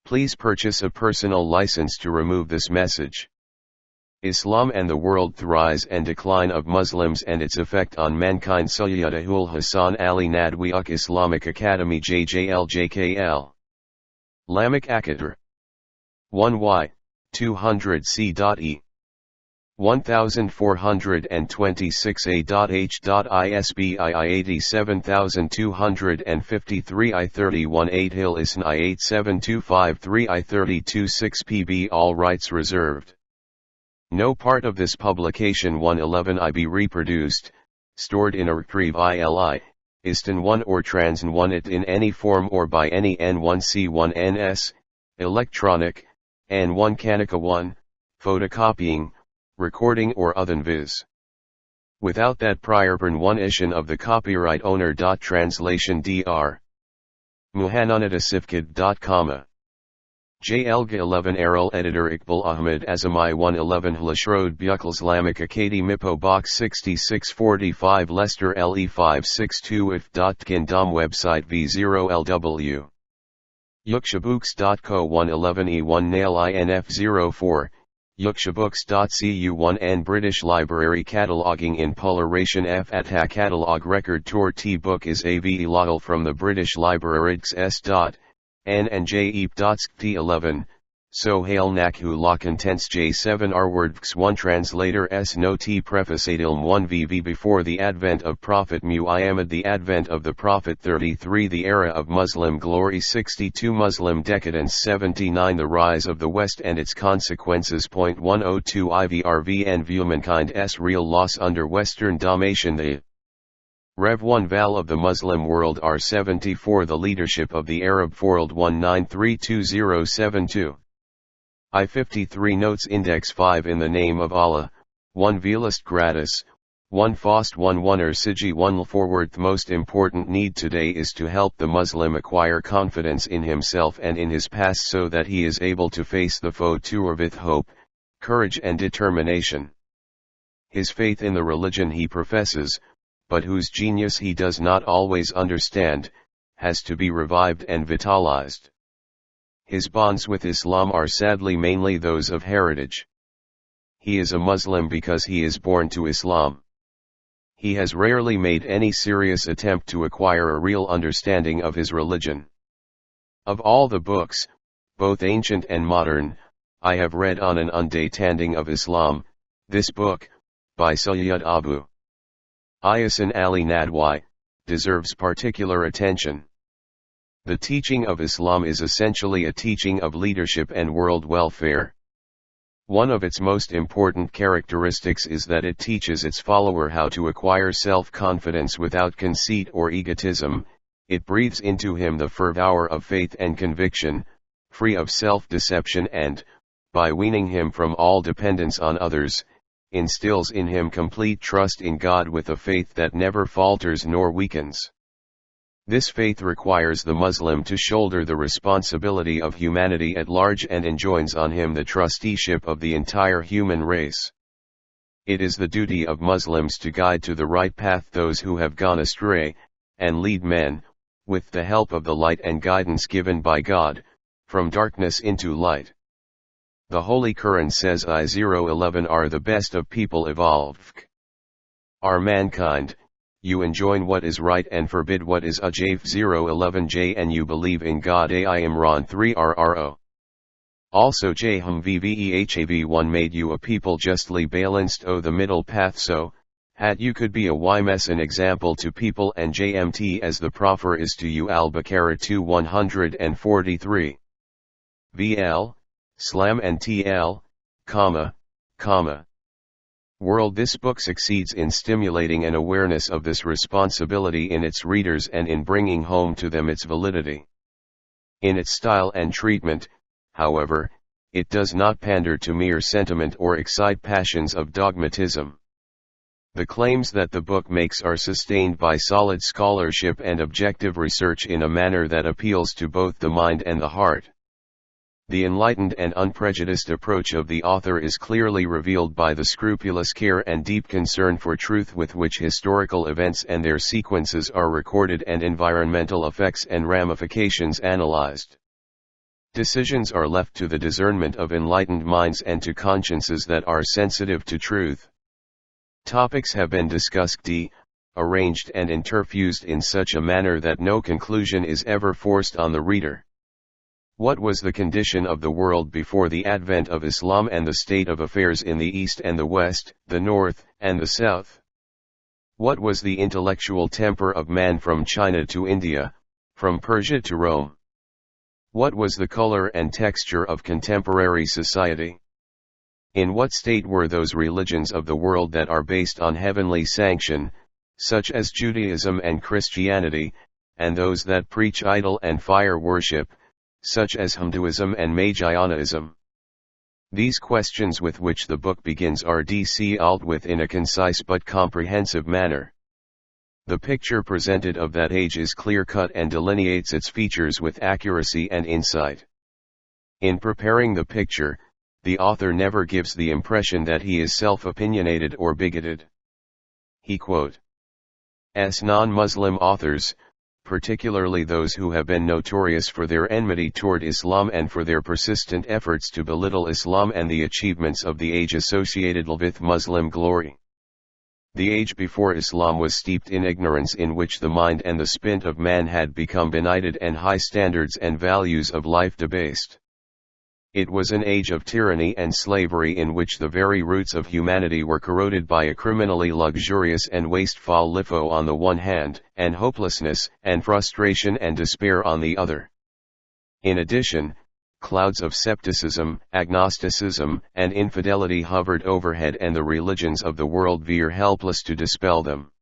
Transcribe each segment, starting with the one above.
Please purchase a personal license to remove this message. Islam and the World: The Rise and Decline of Muslims and Its Effect on Mankind. Sayyidul Hasan Ali Nadwi Islamic Academy JJL Lamak Akatar 1Y 200C.E 1426A.H.ISBII 87253 I31 8 Hill ISN I 87253 I32 6 PB. All rights reserved. No part of this publication 111 I be reproduced, stored in a retrieve ILI, ISTN 1 or TRANSN 1 it in any form or by any N1C1NS, electronic, N1 Kanika 1, photocopying, recording or other viz. Without that prior permission of the copyright owner. Translation Dr. Muhannadasifkid. JLG 11 Errol Editor Iqbal Ahmed Azamai 111 Hlashroad Bukals Lamak Akadi Mipo Box 6645 Leicester LE 562 if. Kindam website V0LW Yukshabooks.co 111 E1 Nail INF 04 Yukshabooks.cu1 British Library Cataloging in Pullation F at Ha Catalog Record Tour T Book is AVE Lodel from the British Library S. N and J T 11, so hail Nakhu La Contents J7 Arwardx 1 Translator S No T Preface Adilm 1 VV Before the advent of Prophet Muhammad, the advent of the Prophet 33, the era of Muslim glory 62, Muslim decadence 79, the rise of the West and its consequences. 102 IVRV and Humankind's real loss under Western domination. The Rev 1 Val of the Muslim world R74, the leadership of the Arab world 1932072. I-53 Notes Index 5 In the name of Allah, 1 Velist Gratis, 1 Faust 1 1 Siji 1 Forward. The most important need today is to help the Muslim acquire confidence in himself and in his past so that he is able to face the foe with hope, courage and determination. His faith in the religion he professes, but whose genius he does not always understand, has to be revived and vitalized. His bonds with Islam are sadly mainly those of heritage. He is a Muslim because he is born to Islam. He has rarely made any serious attempt to acquire a real understanding of his religion. Of all the books, both ancient and modern, I have read on an understanding of Islam, this book, by Sayyid Abu Ihsan Ali Nadwi, deserves particular attention. The teaching of Islam is essentially a teaching of leadership and world welfare. One of its most important characteristics is that it teaches its follower how to acquire self-confidence without conceit or egotism. It breathes into him the fervor of faith and conviction, free of self-deception and, by weaning him from all dependence on others, instills in him complete trust in God with a faith that never falters nor weakens. This faith requires the Muslim to shoulder the responsibility of humanity at large and enjoins on him the trusteeship of the entire human race. It is the duty of Muslims to guide to the right path those who have gone astray, and lead men, with the help of the light and guidance given by God, from darkness into light. The Holy Quran says I-011 are the best of people evolved. Are mankind, you enjoin what is right and forbid what is ajaf 011J and you believe in God. AI Imran 3 RRO. Also Jahum VVEHAV1 made you a people justly balanced the middle path so, hat you could be a YMS an example to people and JMT as the proffer is to you Al-Baqarah 2 143. VL, Slam and TL, World. This book succeeds in stimulating an awareness of this responsibility in its readers and in bringing home to them its validity. In its style and treatment, however, it does not pander to mere sentiment or excite passions of dogmatism. The claims that the book makes are sustained by solid scholarship and objective research in a manner that appeals to both the mind and the heart. The enlightened and unprejudiced approach of the author is clearly revealed by the scrupulous care and deep concern for truth with which historical events and their sequences are recorded and environmental effects and ramifications analyzed. Decisions are left to the discernment of enlightened minds and to consciences that are sensitive to truth. Topics have been discussed, arranged and interfused in such a manner that no conclusion is ever forced on the reader. What was the condition of the world before the advent of Islam and the state of affairs in the East and the West, the North and the South? What was the intellectual temper of man from China to India, from Persia to Rome? What was the color and texture of contemporary society? In what state were those religions of the world that are based on heavenly sanction, such as Judaism and Christianity, and those that preach idol and fire worship, such as Hinduism and Magyaranism? These questions with which the book begins are dealt with in a concise but comprehensive manner. The picture presented of that age is clear-cut and delineates its features with accuracy and insight. In preparing the picture, the author never gives the impression that he is self-opinionated or bigoted. He quotes non-Muslim authors, particularly those who have been notorious for their enmity toward Islam and for their persistent efforts to belittle Islam and the achievements of the age associated with Muslim glory. The age before Islam was steeped in ignorance in which the mind and the spirit of man had become benighted and high standards and values of life debased. It was an age of tyranny and slavery in which the very roots of humanity were corroded by a criminally luxurious and wasteful life on the one hand, and hopelessness and frustration and despair on the other. In addition, clouds of skepticism, agnosticism, and infidelity hovered overhead, and the religions of the world were helpless to dispel them.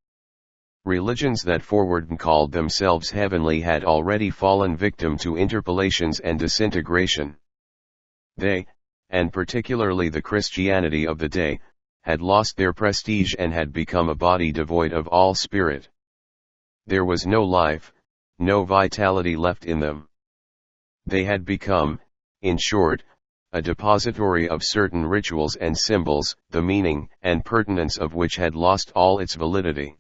Religions that forward called themselves heavenly had already fallen victim to interpolations and disintegration. They, and particularly the Christianity of the day, had lost their prestige and had become a body devoid of all spirit. There was no life, no vitality left in them. They had become, in short, a depository of certain rituals and symbols, the meaning and pertinence of which had lost all its validity.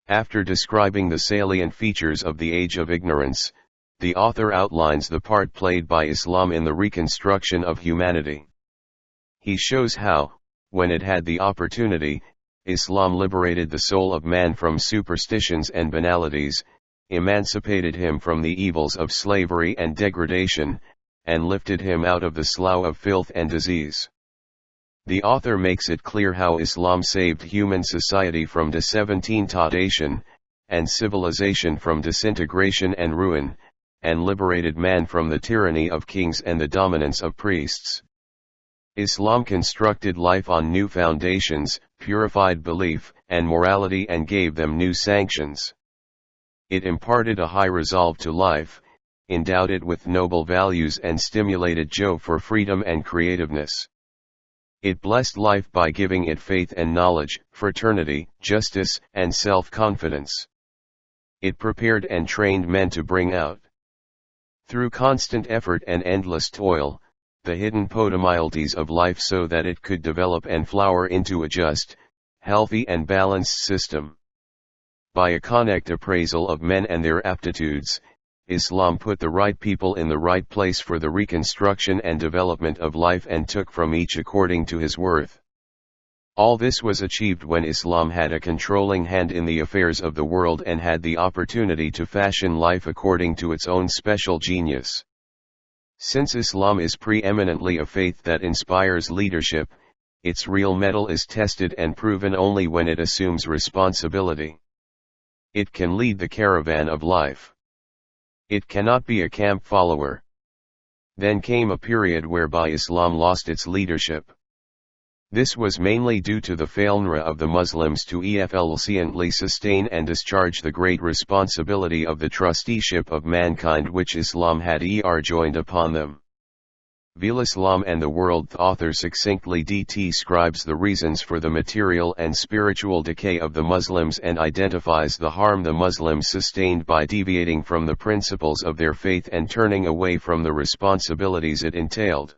After describing the salient features of the age of ignorance, the author outlines the part played by Islam in the reconstruction of humanity. He shows how, when it had the opportunity, Islam liberated the soul of man from superstitions and banalities, emancipated him from the evils of slavery and degradation, and lifted him out of the slough of filth and disease. The author makes it clear how Islam saved human society from deseventation and civilization from disintegration and ruin, and liberated man from the tyranny of kings and the dominance of priests. Islam constructed life on new foundations, purified belief and morality and gave them new sanctions. It imparted a high resolve to life, endowed it with noble values and stimulated Joe for freedom and creativeness. It blessed life by giving it faith and knowledge, fraternity, justice, and self-confidence. It prepared and trained men to bring out, through constant effort and endless toil, the hidden potentialities of life so that it could develop and flower into a just, healthy and balanced system. By a correct appraisal of men and their aptitudes, Islam put the right people in the right place for the reconstruction and development of life and took from each according to his worth. All this was achieved when Islam had a controlling hand in the affairs of the world and had the opportunity to fashion life according to its own special genius. Since Islam is preeminently a faith that inspires leadership, its real mettle is tested and proven only when it assumes responsibility. It can lead the caravan of life. It cannot be a camp follower. Then came a period whereby Islam lost its leadership. This was mainly due to the failure of the Muslims to efficiently sustain and discharge the great responsibility of the trusteeship of mankind which Islam had joined upon them. Islam and the World, the author succinctly describes the reasons for the material and spiritual decay of the Muslims and identifies the harm the Muslims sustained by deviating from the principles of their faith and turning away from the responsibilities it entailed.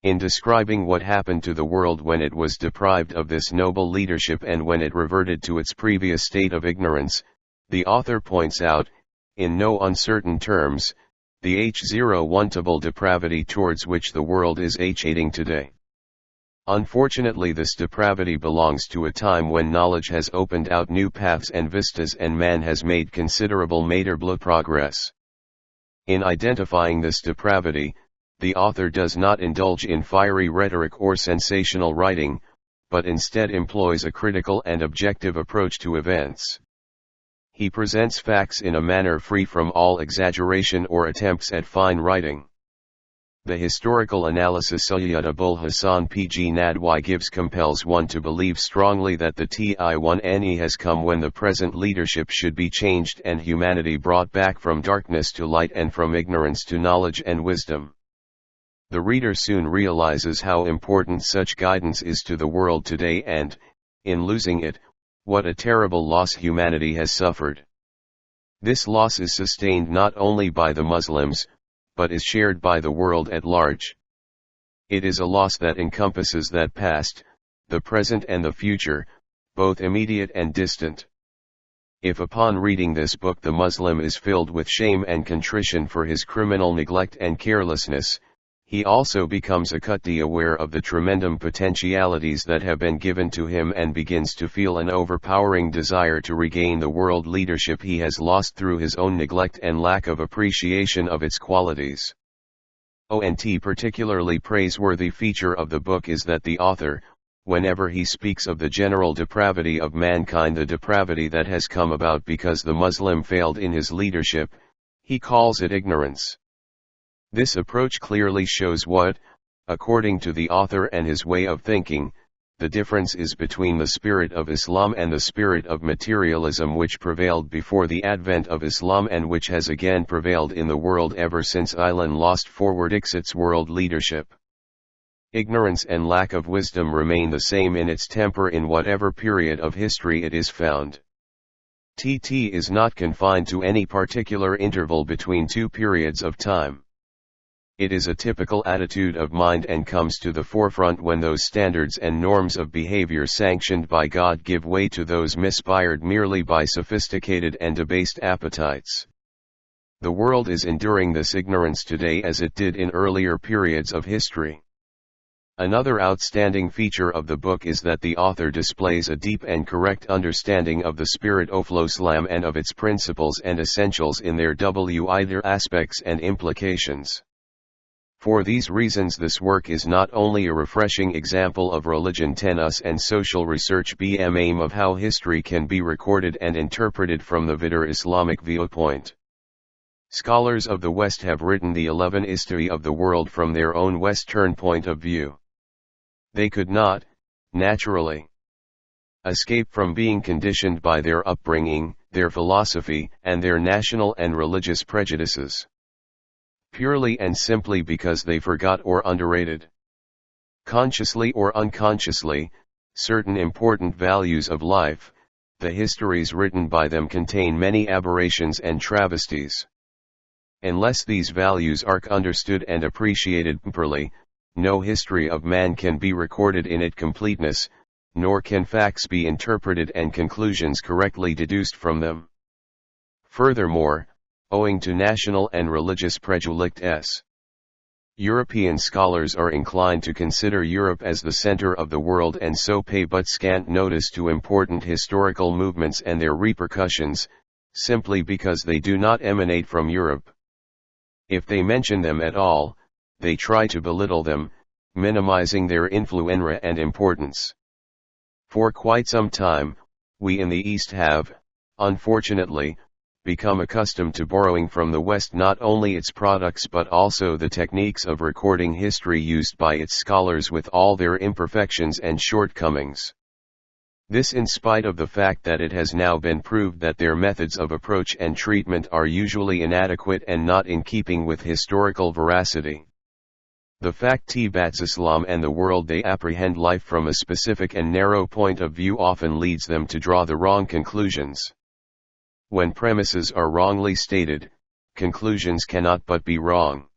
In describing what happened to the world when it was deprived of this noble leadership and when it reverted to its previous state of ignorance, the author points out, in no uncertain terms, the H01-table depravity towards which the world is H-ating today. Unfortunately, this depravity belongs to a time when knowledge has opened out new paths and vistas and man has made considerable maturable progress. In identifying this depravity, the author does not indulge in fiery rhetoric or sensational writing, but instead employs a critical and objective approach to events. He presents facts in a manner free from all exaggeration or attempts at fine writing. The historical analysis Sayyid Abul Hasan P.G. Nadwi gives compels one to believe strongly that the T.I.1-NE has come when the present leadership should be changed and humanity brought back from darkness to light and from ignorance to knowledge and wisdom. The reader soon realizes how important such guidance is to the world today and, in losing it, what a terrible loss humanity has suffered. This loss is sustained not only by the Muslims, but is shared by the world at large. It is a loss that encompasses that past, the present and the future, both immediate and distant. If upon reading this book the Muslim is filled with shame and contrition for his criminal neglect and carelessness, he also becomes acutely aware of the tremendum potentialities that have been given to him and begins to feel an overpowering desire to regain the world leadership he has lost through his own neglect and lack of appreciation of its qualities. Particularly praiseworthy feature of the book is that the author, whenever he speaks of the general depravity of mankind, the depravity that has come about because the Muslim failed in his leadership, he calls it ignorance. This approach clearly shows what, according to the author and his way of thinking, the difference is between the spirit of Islam and the spirit of materialism which prevailed before the advent of Islam and which has again prevailed in the world ever since Ilan lost forward its world leadership. Ignorance and lack of wisdom remain the same in its temper in whatever period of history it is found. TT is not confined to any particular interval between two periods of time. It is a typical attitude of mind and comes to the forefront when those standards and norms of behavior sanctioned by God give way to those misinspired merely by sophisticated and debased appetites. The world is enduring this ignorance today as it did in earlier periods of history. Another outstanding feature of the book is that the author displays a deep and correct understanding of the spirit of Islam and of its principles and essentials in their wider aspects and implications. For these reasons this work is not only a refreshing example of religion tenus and social research aim of how history can be recorded and interpreted from the wider Islamic viewpoint. Scholars of the West have written the 11 history of the world from their own Western point of view. They could not, naturally, escape from being conditioned by their upbringing, their philosophy, and their national and religious prejudices. Purely and simply because they forgot or underrated, consciously or unconsciously, certain important values of life, the histories written by them contain many aberrations and travesties. Unless these values are understood and appreciated properly, no history of man can be recorded in its completeness, nor can facts be interpreted and conclusions correctly deduced from them. Furthermore, owing to national and religious prejudices, European scholars are inclined to consider Europe as the center of the world and so pay but scant notice to important historical movements and their repercussions, simply because they do not emanate from Europe. If they mention them at all, they try to belittle them, minimizing their influence and importance. For quite some time, we in the East have, unfortunately, become accustomed to borrowing from the West not only its products but also the techniques of recording history used by its scholars with all their imperfections and shortcomings. This in spite of the fact that it has now been proved that their methods of approach and treatment are usually inadequate and not in keeping with historical veracity. The fact that Islam and the world they apprehend life from a specific and narrow point of view often leads them to draw the wrong conclusions. When premises are wrongly stated, conclusions cannot but be wrong.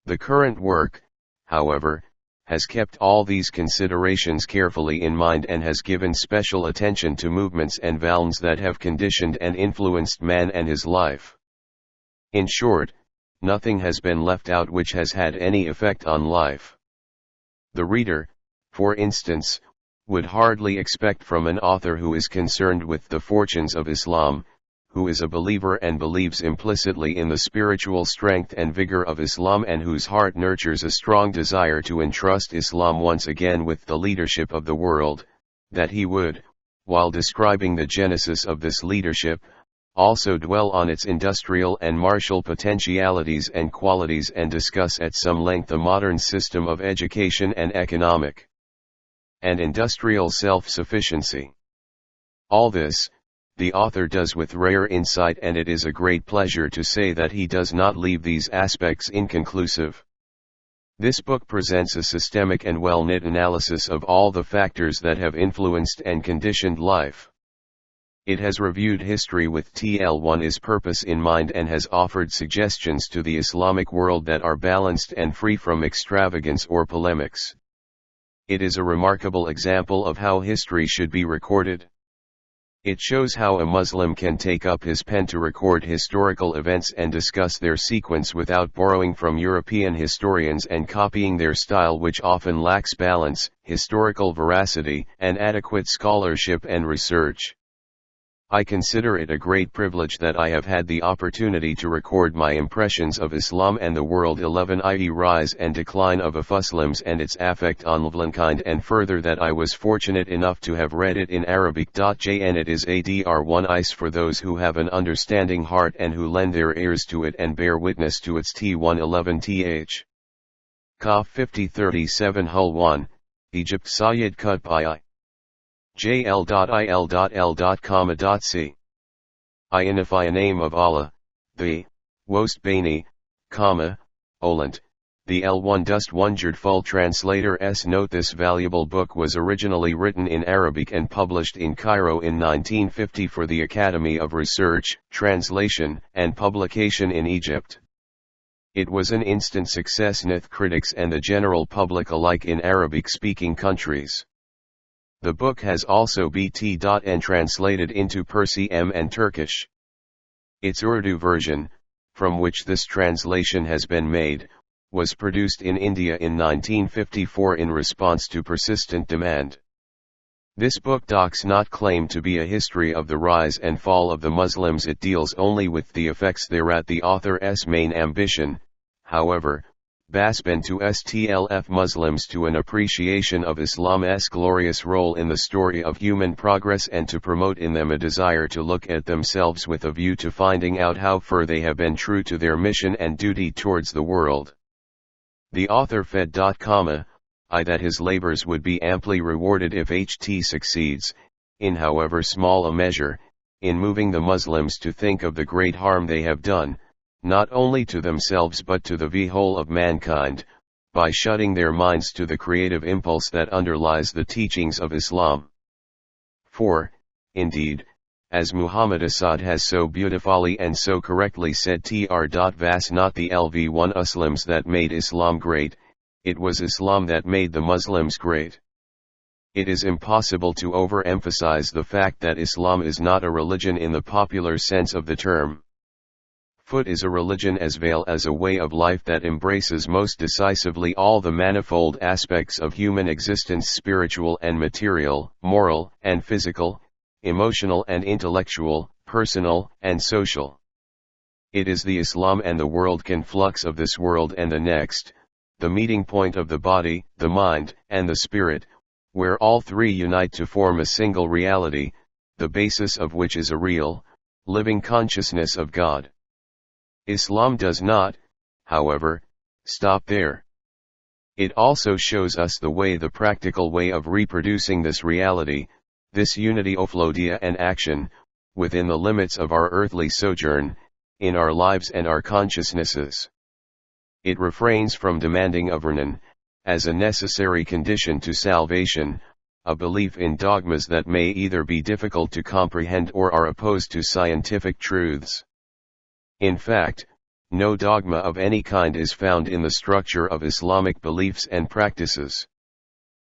The current work, however, has kept all these considerations carefully in mind and has given special attention to movements and values that have conditioned and influenced man and his life. In short, nothing has been left out which has had any effect on life. The reader, for instance, would hardly expect from an author who is concerned with the fortunes of Islam, who is a believer and believes implicitly in the spiritual strength and vigor of Islam, and whose heart nurtures a strong desire to entrust Islam once again with the leadership of the world, that he would, while describing the genesis of this leadership, also dwell on its industrial and martial potentialities and qualities and discuss at some length the modern system of education and economic and industrial self-sufficiency. All this, the author does with rare insight, and it is a great pleasure to say that he does not leave these aspects inconclusive. This book presents a systemic and well-knit analysis of all the factors that have influenced and conditioned life. It has reviewed history with TL1's purpose in mind and has offered suggestions to the Islamic world that are balanced and free from extravagance or polemics. It is a remarkable example of how history should be recorded. It shows how a Muslim can take up his pen to record historical events and discuss their sequence without borrowing from European historians and copying their style, which often lacks balance, historical veracity, and adequate scholarship and research. I consider it a great privilege that I have had the opportunity to record my impressions of Islam and the world, 11 i.e. rise and decline of Muslims and its affect on mankind, and further that I was fortunate enough to have read it in Arabic. And it is ADR1 ICE for those who have an understanding heart and who lend their ears to it and bear witness to its T111 th. Kaf 5037 Hull 1, Egypt Sayyid Qutb JL.il.L.C. I unify a name of Allah, the Wost Bani, Olant, the L1 Dust Wonjard Full Translator S. Note: this valuable book was originally written in Arabic and published in Cairo in 1950 for the Academy of Research, Translation, and Publication in Egypt. It was an instant success with critics and the general public alike in Arabic-speaking countries. The book has also been translated into Persi and Turkish. Its Urdu version, from which this translation has been made, was produced in India in 1954 in response to persistent demand. This book does not claim to be a history of the rise and fall of the Muslims. It deals only with the effects thereat. The author's main ambition, however, Basband to STLF Muslims to an appreciation of Islam's glorious role in the story of human progress and to promote in them a desire to look at themselves with a view to finding out how far they have been true to their mission and duty towards the world. The author fed I that his labors would be amply rewarded if HT succeeds, in however small a measure, in moving the Muslims to think of the great harm they have done, not only to themselves but to the whole of mankind, by shutting their minds to the creative impulse that underlies the teachings of Islam. For, indeed, as Muhammad Asad has so beautifully and so correctly said, was not the LV1 Muslims that made Islam great, it was Islam that made the Muslims great. It is impossible to overemphasize the fact that Islam is not a religion in the popular sense of the term. It is a religion as well as a way of life that embraces most decisively all the manifold aspects of human existence: spiritual and material, moral and physical, emotional and intellectual, personal and social. It is the Islam and the world conflux of this world and the next, the meeting point of the body, the mind, and the spirit, where all three unite to form a single reality, the basis of which is a real, living consciousness of God. Islam does not, however, stop there. It also shows us the practical way of reproducing this reality, this unity of idea and action, within the limits of our earthly sojourn, in our lives and our consciousnesses. It refrains from demanding of renon, as a necessary condition to salvation, a belief in dogmas that may either be difficult to comprehend or are opposed to scientific truths. In fact, no dogma of any kind is found in the structure of Islamic beliefs and practices.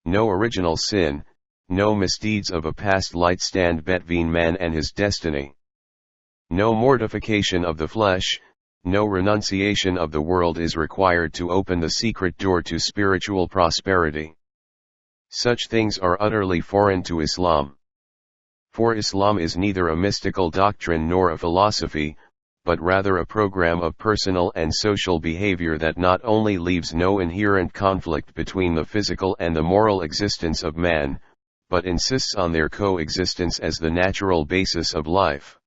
No original sin, no misdeeds of a past light stand between man and his destiny. No mortification of the flesh, no renunciation of the world is required to open the secret door to spiritual prosperity. Such things are utterly foreign to Islam. For Islam is neither a mystical doctrine nor a philosophy, but rather a program of personal and social behavior that not only leaves no inherent conflict between the physical and the moral existence of man, but insists on their coexistence as the natural basis of life.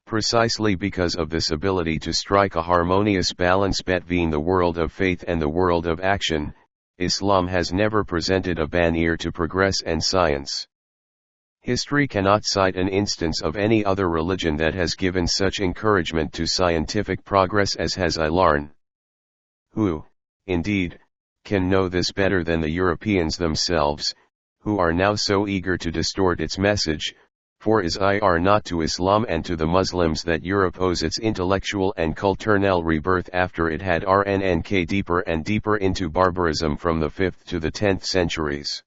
Precisely because of this ability to strike a harmonious balance between the world of faith and the world of action, Islam has never presented a barrier to progress and science. History cannot cite an instance of any other religion that has given such encouragement to scientific progress as has Islam. Who, indeed, can know this better than the Europeans themselves, who are now so eager to distort its message? For is it not to Islam and to the Muslims that Europe owes its intellectual and cultural rebirth after it had sunk deeper and deeper into barbarism from the 5th to the 10th centuries.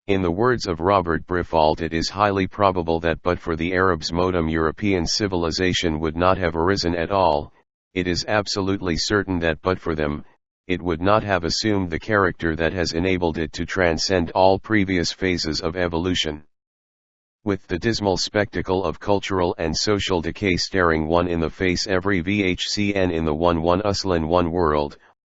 In the words of Robert Briffault, it is highly probable that but for the Arabs modem European civilization would not have arisen at all. It is absolutely certain that but for them, it would not have assumed the character that has enabled it to transcend all previous phases of evolution. With the dismal spectacle of cultural and social decay staring one in the face every VHCN in the one Uslan one world,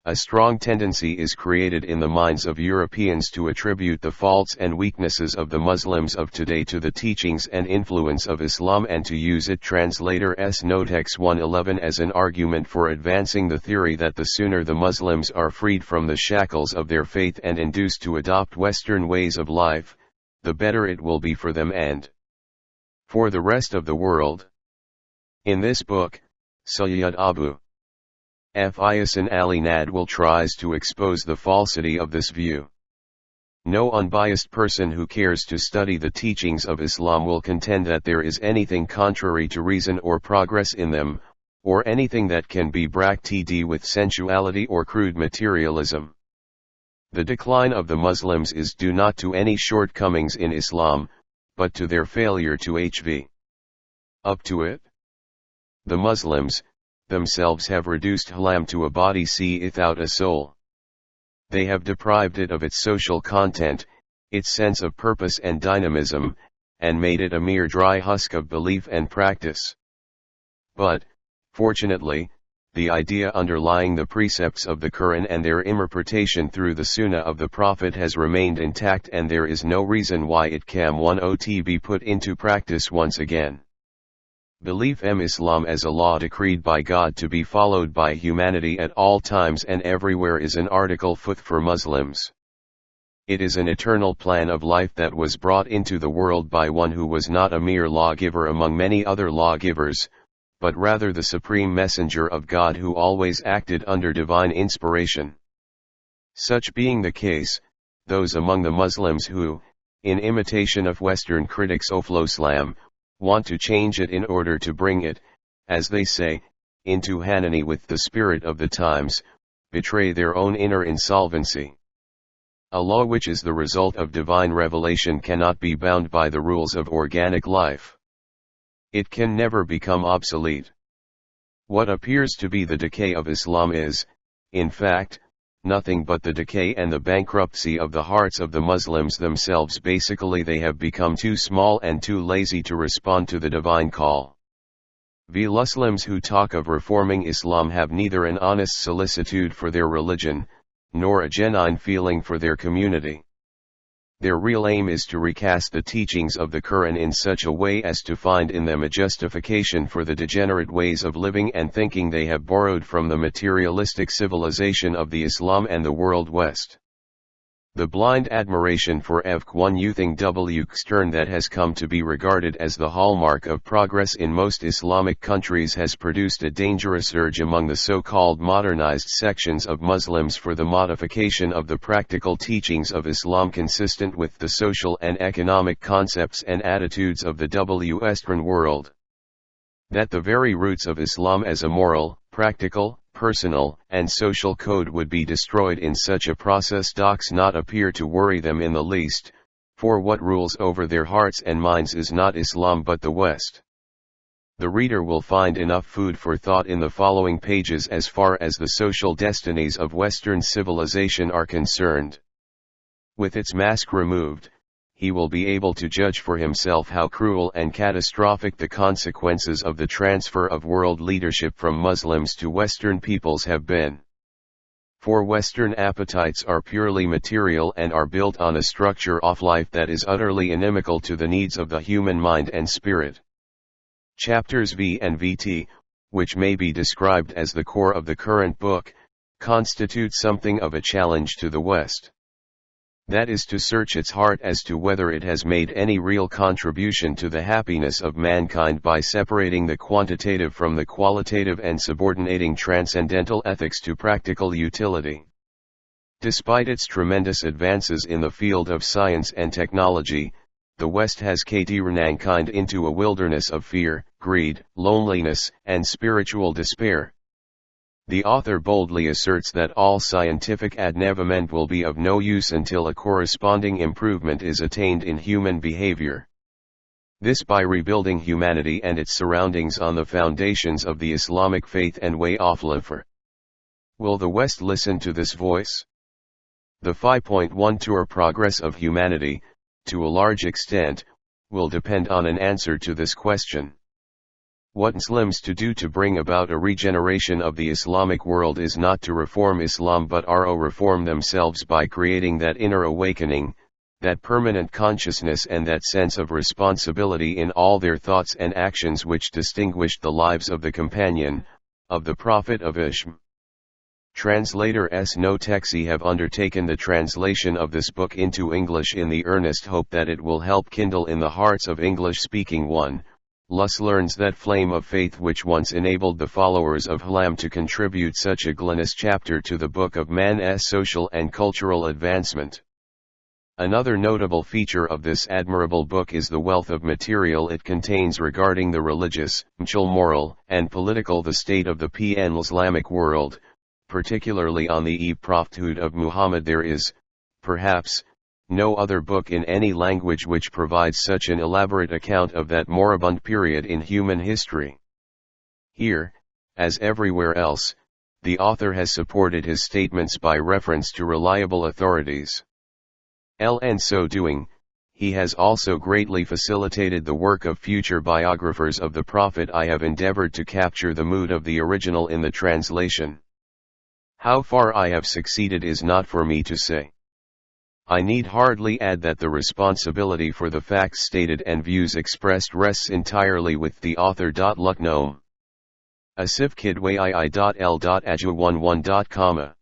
a strong tendency is created in the minds of Europeans to attribute the faults and weaknesses of the Muslims of today to the teachings and influence of Islam and to use it translator S. Notex 111 as an argument for advancing the theory that the sooner the Muslims are freed from the shackles of their faith and induced to adopt Western ways of life, the better it will be for them and for the rest of the world. In this book, Sayyid Abu F. Ihsan Ali Nadwal tries to expose the falsity of this view. No unbiased person who cares to study the teachings of Islam will contend that there is anything contrary to reason or progress in them, or anything that can be bracted with sensuality or crude materialism. The decline of the Muslims is due not to any shortcomings in Islam, but to their failure to HV up to it. The Muslims themselves have reduced Islam to a body without a soul. They have deprived it of its social content, its sense of purpose and dynamism, and made it a mere dry husk of belief and practice. But, fortunately, the idea underlying the precepts of the Quran and their interpretation through the Sunnah of the Prophet has remained intact, and there is no reason why it cannot be put into practice once again. Belief Islam as a law decreed by God to be followed by humanity at all times and everywhere is an article foot for Muslims. It is an eternal plan of life that was brought into the world by one who was not a mere lawgiver among many other lawgivers, but rather the supreme messenger of God who always acted under divine inspiration. Such being the case, those among the Muslims who, in imitation of Western critics of Islam, want to change it in order to bring it, as they say, into harmony with the spirit of the times, betray their own inner insolvency. A law which is the result of divine revelation cannot be bound by the rules of organic life. It can never become obsolete. What appears to be the decay of Islam is, in fact, nothing but the decay and the bankruptcy of the hearts of the Muslims themselves. Basically, they have become too small and too lazy to respond to the divine call. The Muslims who talk of reforming Islam have neither an honest solicitude for their religion, nor a genuine feeling for their community. Their real aim is to recast the teachings of the Quran in such a way as to find in them a justification for the degenerate ways of living and thinking they have borrowed from the materialistic civilization of the Islam and the world West. The blind admiration for one Youthing W. Stern that has come to be regarded as the hallmark of progress in most Islamic countries has produced a dangerous urge among the so-called modernized sections of Muslims for the modification of the practical teachings of Islam consistent with the social and economic concepts and attitudes of the Western world. That the very roots of Islam as a moral, practical, personal, and social code would be destroyed in such a process does not appear to worry them in the least, for what rules over their hearts and minds is not Islam but the West. The reader will find enough food for thought in the following pages as far as the social destinies of Western civilization are concerned. With its mask removed, he will be able to judge for himself how cruel and catastrophic the consequences of the transfer of world leadership from Muslims to Western peoples have been. For Western appetites are purely material and are built on a structure of life that is utterly inimical to the needs of the human mind and spirit. Chapters V and VT, which may be described as the core of the current book, constitute something of a challenge to the West. That is to search its heart as to whether it has made any real contribution to the happiness of mankind by separating the quantitative from the qualitative and subordinating transcendental ethics to practical utility. Despite its tremendous advances in the field of science and technology, the West has carried mankind into a wilderness of fear, greed, loneliness, and spiritual despair. The author boldly asserts that all scientific advancement will be of no use until a corresponding improvement is attained in human behavior. This by rebuilding humanity and its surroundings on the foundations of the Islamic faith and way of life. Will the West listen to this voice? The 5.1 tour progress of humanity, to a large extent, will depend on an answer to this question. What Muslims to do to bring about a regeneration of the Islamic world is not to reform Islam but reform themselves by creating that inner awakening, that permanent consciousness and that sense of responsibility in all their thoughts and actions which distinguished the lives of the companion, of the Prophet of Islam. Translator S. No Texi have undertaken the translation of this book into English in the earnest hope that it will help kindle in the hearts of English-speaking one, Lus learns that flame of faith which once enabled the followers of Islam to contribute such a glorious chapter to the book of man's social and cultural advancement. Another notable feature of this admirable book is the wealth of material it contains regarding the religious, moral, and political the state of the Islamic world. Particularly on the prophethood of Muhammad there is, perhaps, no other book in any language which provides such an elaborate account of that moribund period in human history. Here, as everywhere else, the author has supported his statements by reference to reliable authorities. In so doing, he has also greatly facilitated the work of future biographers of the Prophet. I have endeavored to capture the mood of the original in the translation. How far I have succeeded is not for me to say. I need hardly add that the responsibility for the facts stated and views expressed rests entirely with the author. Lucknow. asifkidwai.l.aju11.com.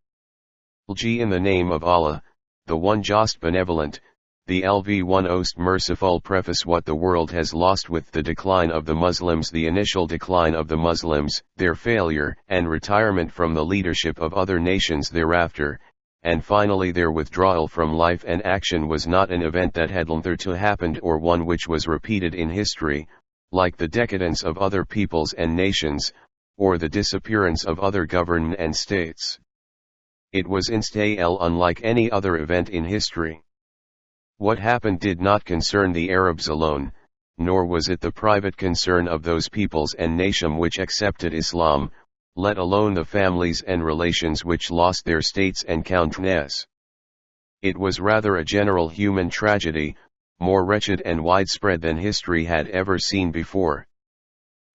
G. In the name of Allah, the one just benevolent, the LV1 Ost merciful. Preface. What the world has lost with the decline of the Muslims, the initial decline of the Muslims, their failure and retirement from the leadership of other nations thereafter, and finally their withdrawal from life and action was not an event that had hitherto happened or one which was repeated in history, like the decadence of other peoples and nations, or the disappearance of other governments and states. It was instead unlike any other event in history. What happened did not concern the Arabs alone, nor was it the private concern of those peoples and nations which accepted Islam, let alone the families and relations which lost their states and countries. It was rather a general human tragedy, more wretched and widespread than history had ever seen before.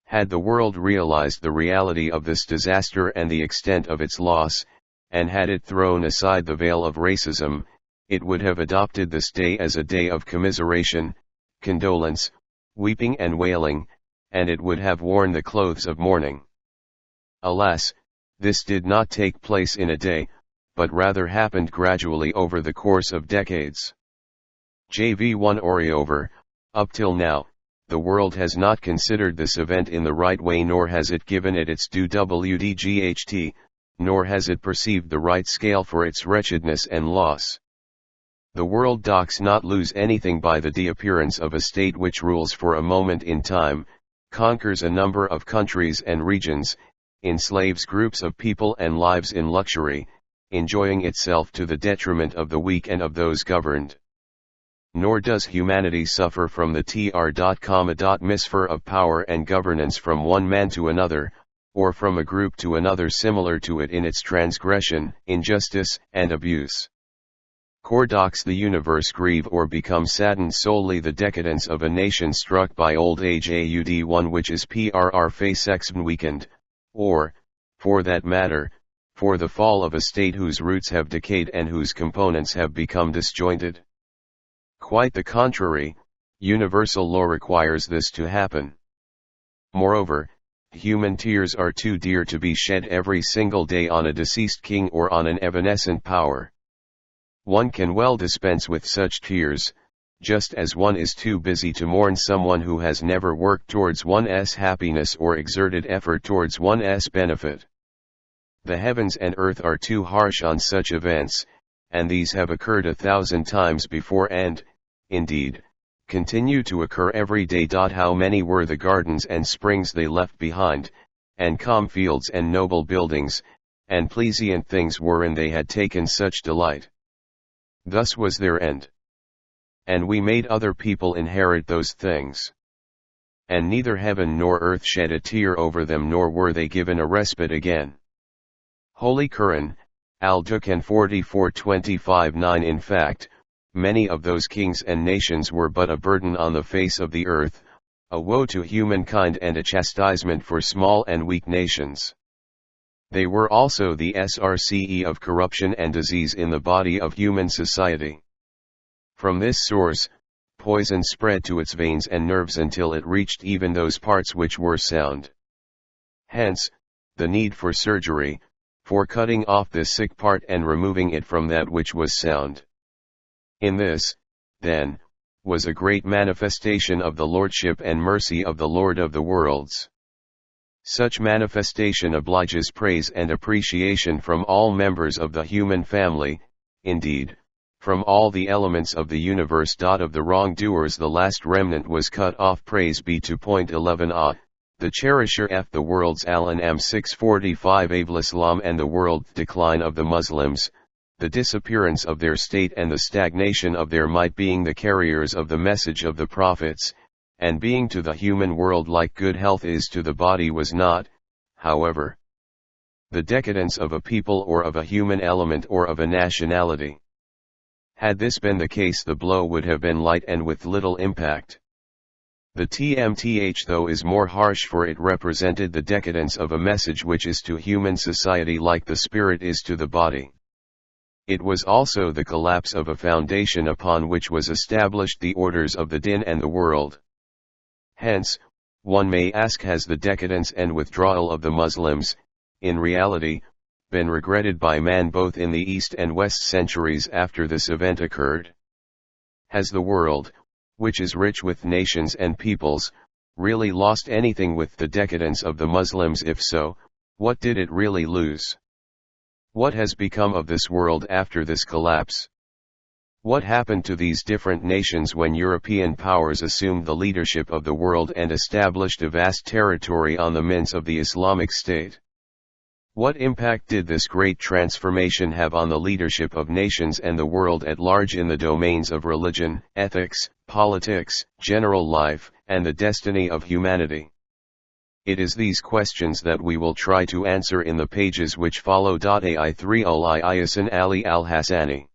Had the world realized the reality of this disaster and the extent of its loss, and had it thrown aside the veil of racism, it would have adopted this day as a day of commiseration, condolence, weeping and wailing, and it would have worn the clothes of mourning. Alas, this did not take place in a day, but rather happened gradually over the course of decades. JV1 Moreover, up till now, the world has not considered this event in the right way, nor has it given it its due WDGHT, nor has it perceived the right scale for its wretchedness and loss. The world does not lose anything by the disappearance of a state which rules for a moment in time, conquers a number of countries and regions, enslaves groups of people and lives in luxury, enjoying itself to the detriment of the weak and of those governed. nor does humanity suffer from the transfer of power and governance from one man to another, or from a group to another similar to it in its transgression, injustice, and abuse. Docs the universe grieve or become saddened solely the decadence of a nation struck by old age one which is face weakened, or, for that matter, for the fall of a state whose roots have decayed and whose components have become disjointed. Quite the contrary, universal law requires this to happen. Moreover, human tears are too dear to be shed every single day on a deceased king or on an evanescent power. One can well dispense with such tears, just as one is too busy to mourn someone who has never worked towards one's happiness or exerted effort towards one's benefit. The heavens and earth are too harsh on such events, and these have occurred 1,000 times before and, indeed, continue to occur every day. How many were the gardens and springs they left behind, and calm fields and noble buildings, and pleasant things wherein they had taken such delight. Thus was their end. And we made other people inherit those things. And neither heaven nor earth shed a tear over them, nor were they given a respite again. Holy Quran, Al-Dukan 44:25-9. In fact, many of those kings and nations were but a burden on the face of the earth, a woe to humankind and a chastisement for small and weak nations. They were also the source of corruption and disease in the body of human society. From this source, poison spread to its veins and nerves until it reached even those parts which were sound. Hence, the need for surgery, for cutting off this sick part and removing it from that which was sound. In this, then, was a great manifestation of the lordship and mercy of the Lord of the worlds. Such manifestation obliges praise and appreciation from all members of the human family, indeed, from all the elements of the universe. Of the wrongdoers the last remnant was cut off. Praise be to point 11 the cherisher f the world's Al-An'am 645 Islam and the world decline of the Muslims, the disappearance of their state and the stagnation of their might being the carriers of the message of the prophets, and being to the human world like good health is to the body was not, however, the decadence of a people or of a human element or of a nationality. Had this been the case, the blow would have been light and with little impact. The TMTH though is more harsh, for it represented the decadence of a message which is to human society like the spirit is to the body. It was also the collapse of a foundation upon which was established the orders of the din and the world. Hence, one may ask, has the decadence and withdrawal of the Muslims, in reality, been regretted by man both in the East and West centuries after this event occurred? Has the world, which is rich with nations and peoples, really lost anything with the decadence of the Muslims? If so, what did it really lose? What has become of this world after this collapse? What happened to these different nations when European powers assumed the leadership of the world and established a vast territory on the mints of the Islamic State? What impact did this great transformation have on the leadership of nations and the world at large in the domains of religion, ethics, politics, general life, and the destiny of humanity? It is these questions that we will try to answer in the pages which follow. AI 3 Ul Iasan Ali Al Hassani